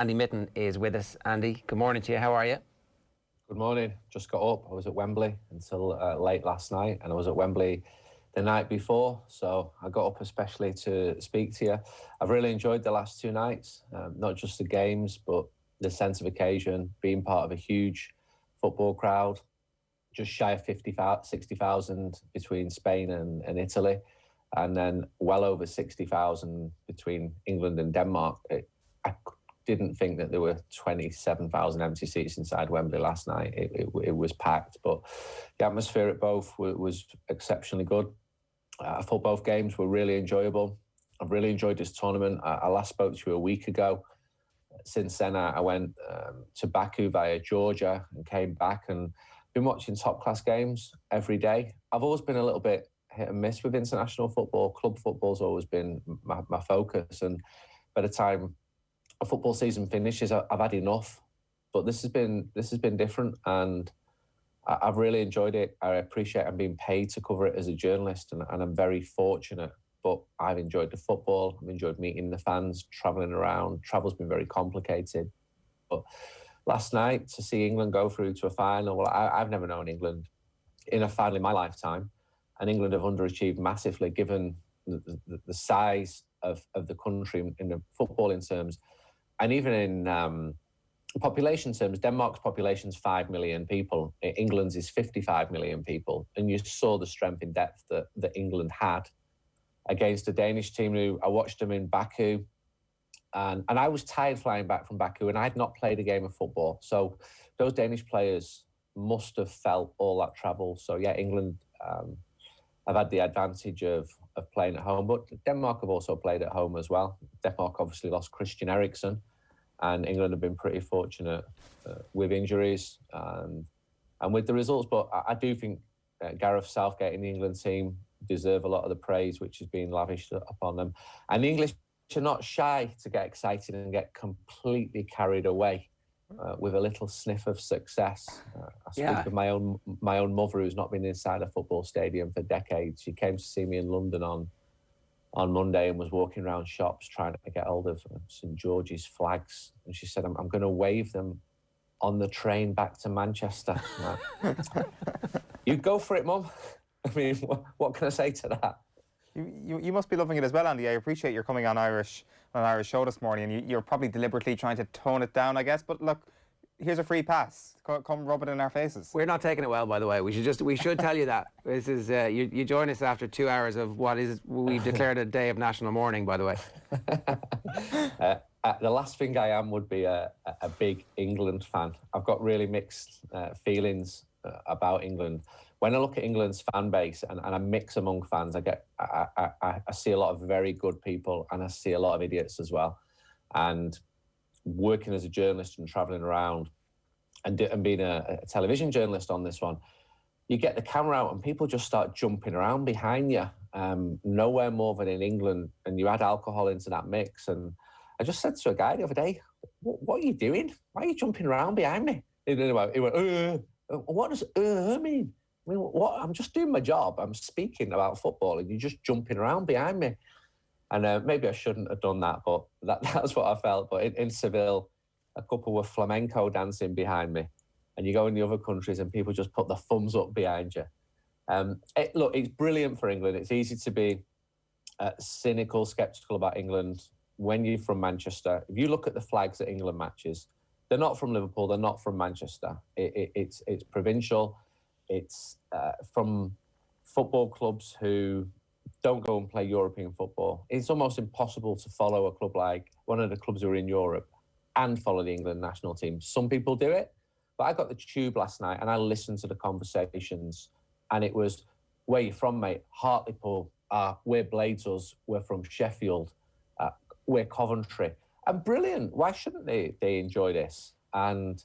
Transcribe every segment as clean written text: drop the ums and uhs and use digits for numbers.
Andy Mitten is with us. Andy, good morning to you. How are you? Good morning. Just got up. I was at Wembley until late last night, and I was at Wembley the night before, so I got up especially to speak to you. I've really enjoyed the last two nights, not just the games, but the sense of occasion, being part of a huge football crowd, just shy of 60,000 between Spain and Italy, and then well over 60,000 between England and Denmark. I didn't think that there were 27,000 empty seats inside Wembley last night. It was packed, but the atmosphere at both was exceptionally good. I thought both games were really enjoyable. I've really enjoyed this tournament. I last spoke to you a week ago. Since then, I went to Baku via Georgia and came back and been watching top-class games every day. I've always been a little bit hit and miss with international football. Club football's always been my focus, and by the time a football season finishes, I've had enough. But this has been different, and I've really enjoyed it. I appreciate I'm being paid to cover it as a journalist, and I'm very fortunate. But I've enjoyed the football. I've enjoyed meeting the fans, travelling around. Travel's been very complicated. But last night, to see England go through to a final, well, I've never known England in a final in my lifetime. And England have underachieved massively, given the size of the country in the footballing terms. And even in population terms, Denmark's population is 5 million people. England's is 55 million people. And you saw the strength in depth that England had against a Danish team who I watched them in Baku. And I was tired flying back from Baku, and I had not played a game of football. So those Danish players must have felt all that travel. So, yeah, England have had the advantage of playing at home. But Denmark have also played at home as well. Denmark obviously lost Christian Eriksen, and England have been pretty fortunate with injuries and with the results. But I do think Gareth Southgate and the England team deserve a lot of the praise which is being lavished upon them. And the English are not shy to get excited and get completely carried away with a little sniff of success. I speak of my own mother, who's not been inside a football stadium for decades. She came to see me in London on Monday and was walking around shops trying to get hold of St George's flags. And she said, I'm going to wave them on the train back to Manchester. You go for it, Mum. I mean, what can I say to that? You must be loving it as well, Andy. I appreciate your coming on an Irish show this morning, and you're probably deliberately trying to tone it down, I guess. But look, here's a free pass. Come rub it in our faces. We're not taking it well, by the way. We should tell you that. This is you join us after 2 hours of what we've declared a day of national mourning, by the way. The last thing I am would be a big England fan. I've got really mixed feelings about England. When I look at England's fan base and I mix among fans, I see a lot of very good people, and I see a lot of idiots as well. And working as a journalist and travelling around and being a television journalist on this one, you get the camera out and people just start jumping around behind you, nowhere more than in England, and you add alcohol into that mix. And I just said to a guy the other day, what are you doing? Why are you jumping around behind me? He went, what does mean? I mean, what? I'm just doing my job. I'm speaking about football, and you're just jumping around behind me. And maybe I shouldn't have done that, but that's what I felt. But in Seville, a couple were flamenco dancing behind me. And you go in the other countries and people just put the thumbs up behind you. Look, it's brilliant for England. It's easy to be cynical, sceptical about England when you're from Manchester. If you look at the flags at England matches, they're not from Liverpool, they're not from Manchester. It's provincial. It's from football clubs who don't go and play European football. It's almost impossible to follow a club like one of the clubs who are in Europe and follow the England national team. Some people do it, but I got the tube last night and I listened to the conversations, and it was, where you from, mate? Hartlepool. We're Bladesers. We're from Sheffield. We're Coventry. And brilliant. Why shouldn't they enjoy this? And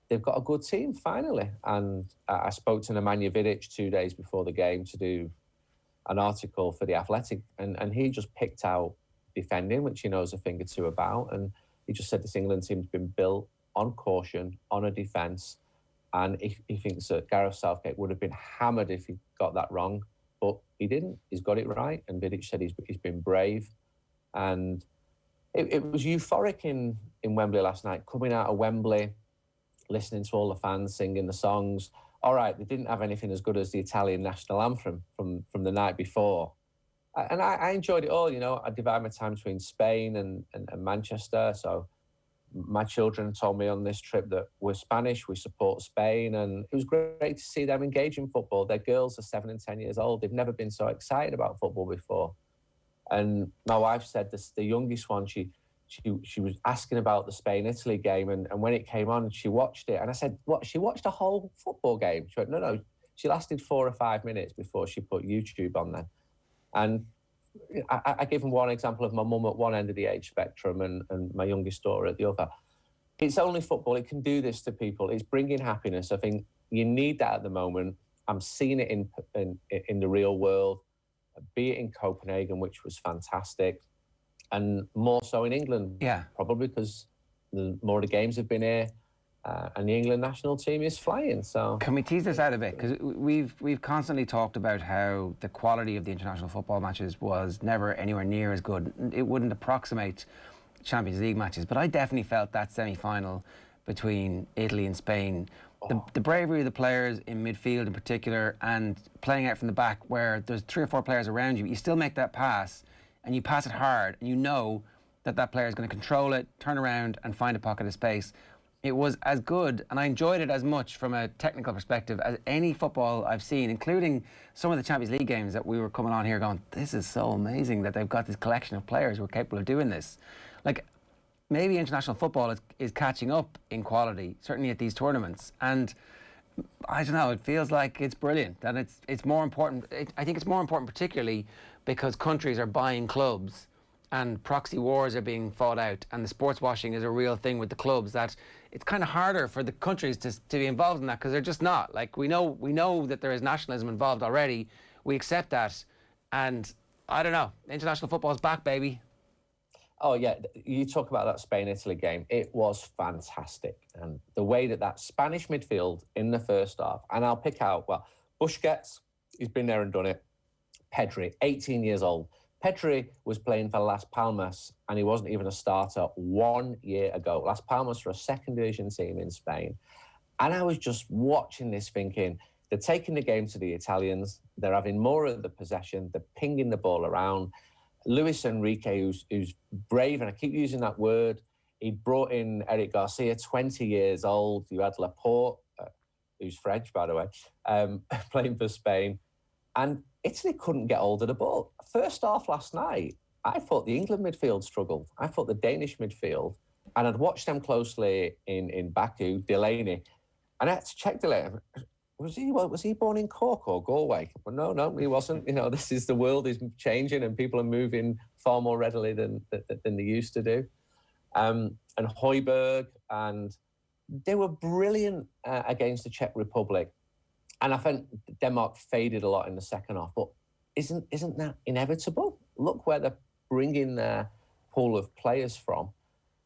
they've got a good team, finally. And I spoke to Nemanja Vidic 2 days before the game to do an article for The Athletic, and he just picked out defending, which he knows a thing or two about, and he just said this England team's been built on caution, on a defence, and he thinks that Gareth Southgate would have been hammered if he got that wrong, but he didn't. He's got it right, and Vidic said he's been brave, and it was euphoric in Wembley last night, coming out of Wembley, listening to all the fans singing the songs. All right, they didn't have anything as good as the Italian national anthem from the night before. And I enjoyed it all, you know. I divide my time between Spain and Manchester. So my children told me on this trip that we're Spanish, we support Spain. And it was great to see them engage in football. Their girls are 7 and 10 years old. They've never been so excited about football before. And my wife said this, the youngest one, she was asking about the Spain-Italy game, and when it came on, she watched it. And I said, what, she watched a whole football game? She went, no, she lasted 4 or 5 minutes before she put YouTube on then. And I give them one example of my mum at one end of the age spectrum and my youngest daughter at the other. It's only football. It can do this to people. It's bringing happiness. I think you need that at the moment. I'm seeing it in the real world, be it in Copenhagen, which was fantastic, and more so in England. Yeah. Probably because more of the games have been here, and the England national team is flying. So can we tease this out a bit? Because we've constantly talked about how the quality of the international football matches was never anywhere near as good. It wouldn't approximate Champions League matches, but I definitely felt that semi-final between Italy and Spain. The bravery of the players in midfield in particular, and playing out from the back where there's 3 or 4 players around you, you still make that pass and you pass it hard, and you know that player is going to control it, turn around and find a pocket of space. It was as good, and I enjoyed it as much from a technical perspective as any football I've seen, including some of the Champions League games that we were coming on here going, this is so amazing that they've got this collection of players who are capable of doing this. Like, maybe international football is catching up in quality, certainly at these tournaments. And I don't know, it feels like it's brilliant. And it's more important. I think it's more important particularly because countries are buying clubs and proxy wars are being fought out, and the sports washing is a real thing with the clubs, that it's kind of harder for the countries to be involved in that, because they're just not. Like, we know that there is nationalism involved already. We accept that. And I don't know, international football's back, baby. Oh, yeah. You talk about that Spain-Italy game. It was fantastic. And the way that Spanish midfield in the first half, and I'll pick out, well, Busquets, he's been there and done it. Pedri, 18 years old. Pedri was playing for Las Palmas, and he wasn't even a starter 1 year ago. Las Palmas are a second division team in Spain. And I was just watching this thinking, they're taking the game to the Italians. They're having more of the possession. They're pinging the ball around. Luis Enrique, who's brave, and I keep using that word, he brought in Eric Garcia, 20 years old. You had Laporte, who's French, by the way, playing for Spain. And Italy couldn't get hold of the ball. First half last night, I thought the England midfield struggled. I thought the Danish midfield, and I'd watched them closely in Baku, Delaney, and I had to check Delaney. Was he born in Cork or Galway? Well, no, he wasn't. You know, the world is changing and people are moving far more readily than they used to do. And Højbjerg, and they were brilliant against the Czech Republic. And I think Denmark faded a lot in the second half. But isn't that inevitable? Look where they're bringing their pool of players from.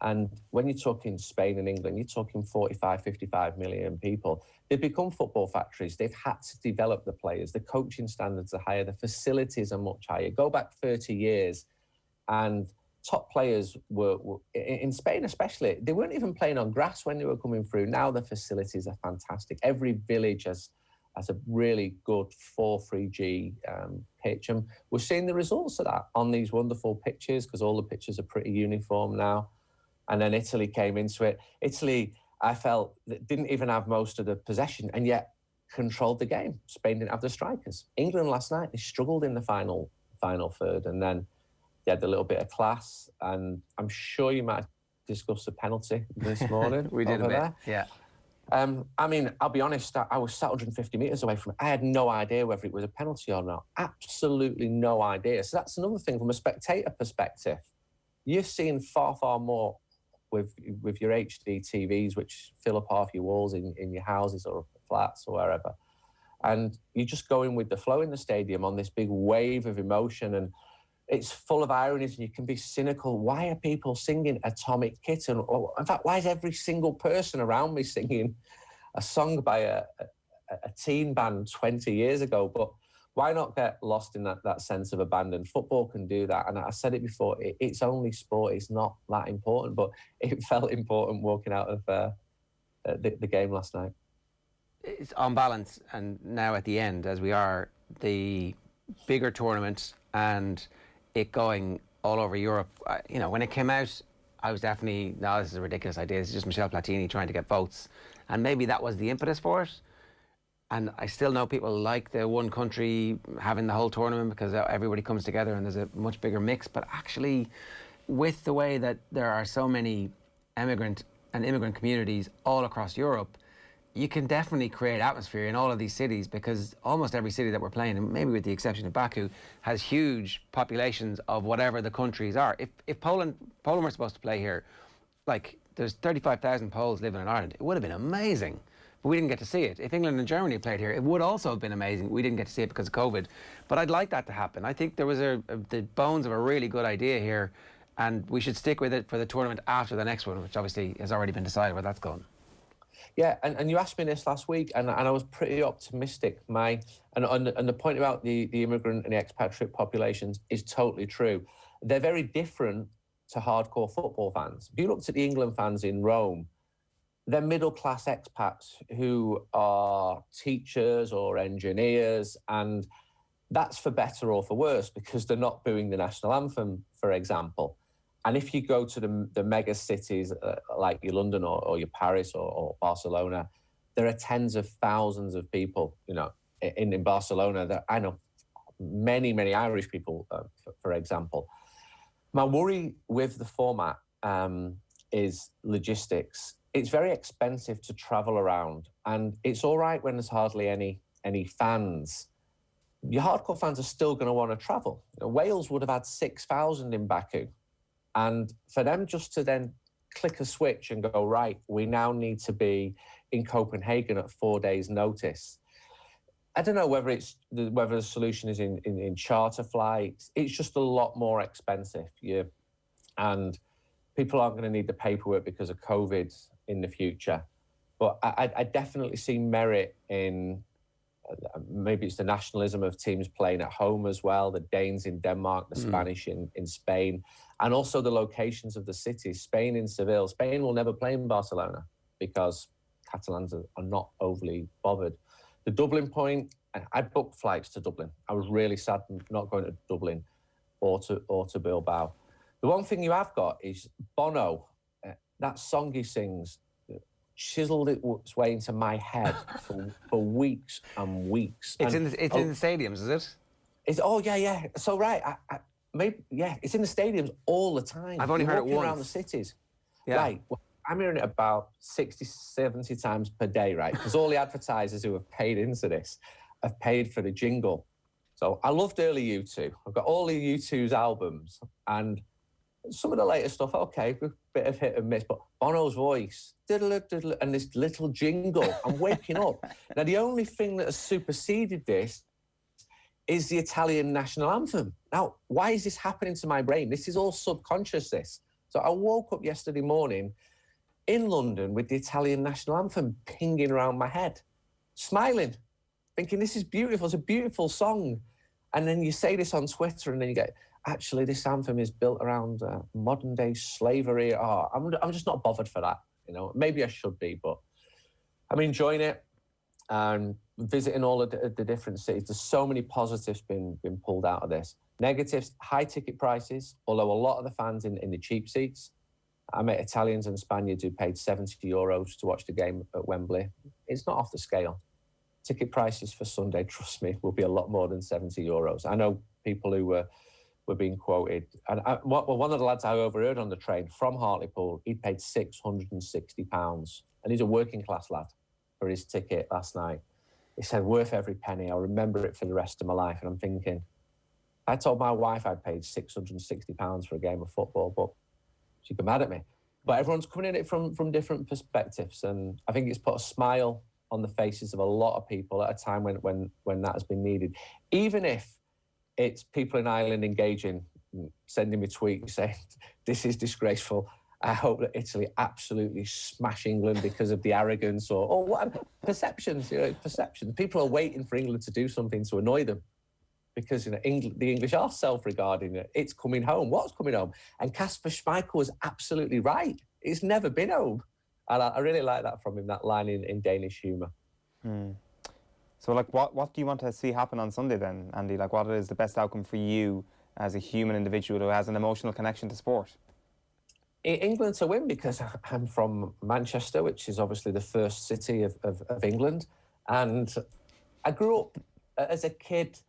And when you're talking Spain and England, you're talking 45, 55 million people. They've become football factories. They've had to develop the players. The coaching standards are higher. The facilities are much higher. Go back 30 years and top players were in Spain especially, they weren't even playing on grass when they were coming through. Now the facilities are fantastic. Every village has a really good 4-3G pitch. And we're seeing the results of that on these wonderful pitches, because all the pitches are pretty uniform now. And then Italy came into it. Italy, I felt, didn't even have most of the possession and yet controlled the game. Spain didn't have the strikers. England last night, they struggled in the final third, and then they had a little bit of class. And I'm sure you might discuss the penalty this morning. We did a bit, there. yeah. I mean, I'll be honest, I was sat 150 metres away from it. I had no idea whether it was a penalty or not. Absolutely no idea. So that's another thing from a spectator perspective. You're seeing far, far more with your HD TVs, which fill up half your walls in your houses or flats or wherever. And you're just going with the flow in the stadium on this big wave of emotion, and it's full of ironies, and you can be cynical. Why are people singing Atomic Kitten? Or, in fact, why is every single person around me singing a song by a teen band 20 years ago? But why not get lost in that sense of abandon? Football can do that. And I said it before, it's only sport. It's not that important, but it felt important walking out of the game last night. It's on balance, and now at the end, as we are, the bigger tournament and it going all over Europe, you know, when it came out, I was definitely, no, this is a ridiculous idea. It's just Michel Platini trying to get votes. And maybe that was the impetus for it. And I still know people like the one country having the whole tournament because everybody comes together and there's a much bigger mix. But actually, with the way that there are so many immigrant communities all across Europe, you can definitely create atmosphere in all of these cities, because almost every city that we're playing, and maybe with the exception of Baku, has huge populations of whatever the countries are. If Poland were supposed to play here, like there's 35,000 Poles living in Ireland, it would have been amazing. But we didn't get to see it. If England and Germany played here, it would also have been amazing. We didn't get to see it because of COVID. But I'd like that to happen. I think there was the bones of a really good idea here, and we should stick with it for the tournament after the next one, which obviously has already been decided where that's going. Yeah, and you asked me this last week, and I was pretty optimistic. And the point about the immigrant and the expatriate populations is totally true. They're very different to hardcore football fans. If you looked at the England fans in Rome, they're middle-class expats who are teachers or engineers, and that's for better or for worse, because they're not booing the national anthem, for example. And if you go to the mega cities like your London or your Paris or Barcelona, there are tens of thousands of people, you know, in Barcelona. That I know many Irish people, for example. My worry with the format is logistics. It's very expensive to travel around, and it's all right when there's hardly any fans. Your hardcore fans are still going to want to travel. You know, Wales would have had 6,000 in Baku. And for them just to then click a switch and go, right, we now need to be in Copenhagen at 4 days' notice. I don't know whether the solution is in charter flights. It's just a lot more expensive. And people aren't going to need the paperwork because of COVID in the future. But I definitely see merit in, maybe it's the nationalism of teams playing at home as well, the Danes in Denmark, the Spanish in Spain, and also the locations of the cities. Spain in Seville. Spain will never play in Barcelona because Catalans are not overly bothered. The Dublin point, I booked flights to Dublin. I was really sad not going to Dublin or to Bilbao. The one thing you have got is Bono, that song he sings, chiseled its way into my head for weeks and weeks. It's in the stadiums, is it? Yeah. So right, it's in the stadiums all the time. I've only heard it once. Around the cities. Yeah. Right. Well, I'm hearing it about 60, 70 times per day, right? Because all the advertisers who have paid into this have paid for the jingle. So I loved early U2. I've got all the U2's albums, and some of the later stuff, okay, a bit of hit and miss, but Bono's voice, and this little jingle, I'm waking up. Now, the only thing that has superseded this is the Italian national anthem. Now, why is this happening to my brain? This is all subconscious, this. So I woke up yesterday morning in London with the Italian national anthem pinging around my head, smiling, thinking this is beautiful, it's a beautiful song. And then you say this on Twitter, and then you get, actually, this anthem is built around modern-day slavery. Oh, I'm just not bothered for that. You know, maybe I should be, but I'm enjoying it and visiting all of the different cities. There's so many positives been pulled out of this. Negatives, high ticket prices, although a lot of the fans in the cheap seats. I met Italians and Spaniards who paid €70 to watch the game at Wembley. It's not off the scale. Ticket prices for Sunday, trust me, will be a lot more than €70. I know people who were being quoted. And one of the lads I overheard on the train from Hartlepool, he paid £660. And he's a working class lad for his ticket last night. He said, worth every penny. I'll remember it for the rest of my life. And I'm thinking, I told my wife I'd paid £660 for a game of football, but she'd be mad at me. But everyone's coming at it from different perspectives. And I think it's put a smile on the faces of a lot of people at a time when that has been needed. Even if it's people in Ireland engaging, sending me tweets saying, this is disgraceful. I hope that Italy absolutely smash England because of the arrogance or what perceptions, perceptions. People are waiting for England to do something to annoy them. because the English are self-regarding it. It's coming home. What's coming home? And Kasper Schmeichel was absolutely right. It's never been home. And I really like that from him, that line in Danish humour. So, like, what do you want to see happen on Sunday then, Andy? Like, what is the best outcome for you as a human individual who has an emotional connection to sport? England to win, because I'm from Manchester, which is obviously the first city of England. And I grew up as a kid.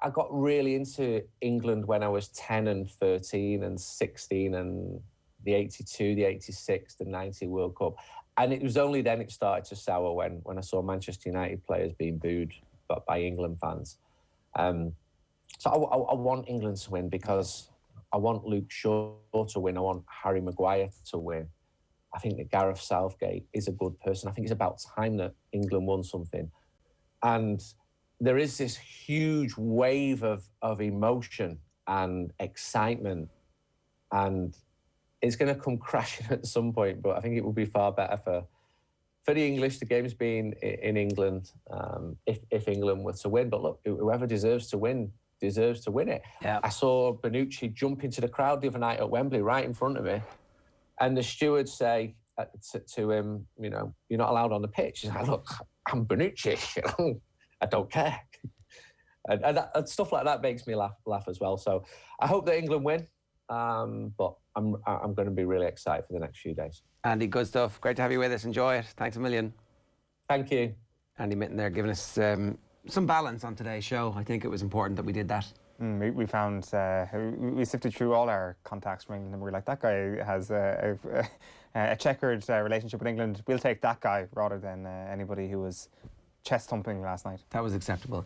I got really into England when I was 10 and 13 and 16 and the 82, the 86, the 90 World Cup. And it was only then it started to sour when I saw Manchester United players being booed by England fans. So I want England to win because I want Luke Shaw to win. I want Harry Maguire to win. I think that Gareth Southgate is a good person. I think it's about time that England won something. And there is this huge wave of emotion and excitement, and it's going to come crashing at some point, but I think it will be far better for the English, the games being in England, if England were to win. But look, whoever deserves to win it. Yeah. I saw Bonucci jump into the crowd the other night at Wembley right in front of me, and the steward say to him, you know, you're not allowed on the pitch. He's like, look, I'm Bonucci, you know, I don't care. And stuff like that makes me laugh as well. So I hope that England win, but I'm going to be really excited for the next few days. Andy, good stuff. Great to have you with us. Enjoy it. Thanks a million. Thank you. Andy Mitten there giving us some balance on today's show. I think it was important that we did that. We found, we sifted through all our contacts from England and we were like, that guy has a checkered relationship with England. We'll take that guy rather than anybody who was chest thumping last night. That was acceptable.